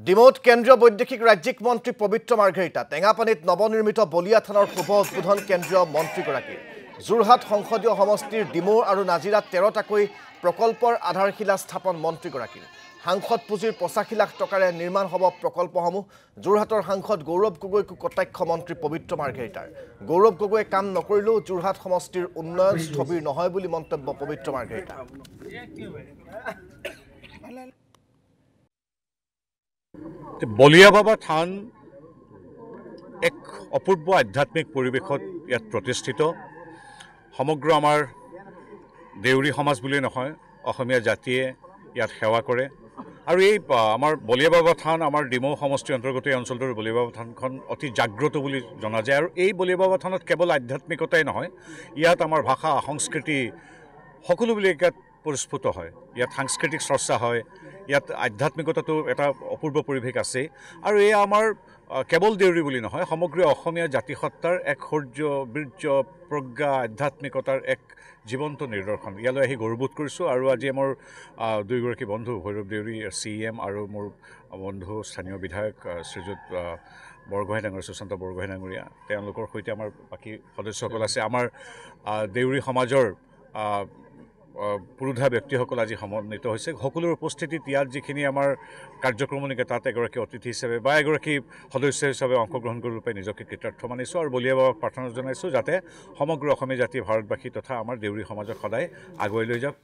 ডিমৌত কেন্দ্ৰীয় বৈদেশিক ৰাজ্যিক মন্ত্ৰী পবিত্ৰ মাৰ্ঘেৰিটা টেঙাপানীত নৱনিৰ্মিত বলিয়া থানৰ শুভ উদ্বোধন কেন্দ্ৰীয় মন্ত্ৰীগৰাকীৰ যোৰহাট সংসদীয় সমষ্টিৰ ডিমৌ আৰু নাজিৰাত 13টাকৈ প্ৰকল্পৰ আধাৰশিলা স্থাপন মন্ত্ৰীগৰাকীৰ সাংসদ পুঁজিৰ 85 লাখ টকাৰে নিৰ্মাণ হ'ব প্ৰকল্পসমূহ যোৰহাটৰ সাংসদ গৌৰৱ গগৈক কটাক্ষ মন্ত্ৰী পবিত্ৰ মাৰ্ঘেৰিটাৰ গৌৰৱ গগৈয়ে কাম নকৰিলেও যোৰহাট সমষ্টিৰ উন্নয়ন স্থবিৰ নহয় বুলি মন্তব্য পবিত্ৰ মাৰ্ঘেৰিটা বলিয়া বাবা থান এক অপূৰ্ব আধ্যাত্মিক পৰিৱেশত ইয়াত প্ৰতিষ্ঠিত সমগ্ৰ আমাৰ দেউৰী সমাজ বুলি নহয় অসমীয়া জাতিয়ে ইয়াত সেৱা কৰে আৰু এই আমাৰ বলিয়া বাবা থান আমাৰ ডিমৌ সমষ্টিৰ অন্তৰ্গত এই অঞ্চলটোৰ বলিয়া বাবা থানখন অতি জাগ্ৰত বুলি জনা যায় আৰু এই বলিয়া বাবা থানত কেৱল আধ্যাত্মিকতাই নহয় ইয়াত আমাৰ ভাষা সংস্কৃতি সকলোবিলাক ইয়াত পৰিস্ফুট হয় ইয়াত সাংস্কৃতিক চৰ্চা হয় ইয়াত আধ্যাত্মিকতাটো এটা অপূৰ্ব পৰিৱেশ আছে আৰু এই আমাৰ কেৱল দেউৰী বুলি নহয় সমগ্ৰ অসমীয়া জাতিসত্তাৰ এক শৌৰ্য বীৰ্য প্ৰজ্ঞা আধ্যাত্মিকতাৰ এক জীৱন্ত নিদৰ্শন ইয়ালৈ আহি গৌৰৱবোধ কৰিছোঁ আৰু আজি আমাৰ দুইগৰাকী বন্ধু ভৈৰৱ দেউৰী CM আৰু মোৰ বন্ধু স্থানীয় বিধায়ক শ্ৰীযুত বৰগোহাঁই ডাঙৰীয়া সুশান্ত বৰগোহাঁই ডাঙৰীয়া তেওঁলোকৰ সৈতে আমাৰ বাকী সদস্যসকল আছে আমাৰ দেউৰী সমাজৰ পুৰুধা ব্যক্তিসকল আজি সমন্বিত হৈছে সকলোৰ উপস্থিতিত ইয়াত যিখিনি আমাৰ কাৰ্যক্ৰমণিকে তাত এগৰাকী অতিথি হিচাপে বা এগৰাকী সদস্য হিচাপে অংশগ্ৰহণ কৰি ৰূপে নিজকে কৃতাৰ্থ মানিছোঁ আৰু বলিয়া বাবাক প্ৰাৰ্থনা জনাইছোঁ যাতে সমগ্ৰ অসমীয়া জাতি ভাৰতবাসী তথা আমাৰ দেউৰী সমাজক সদায় আগুৱাই লৈ যাওক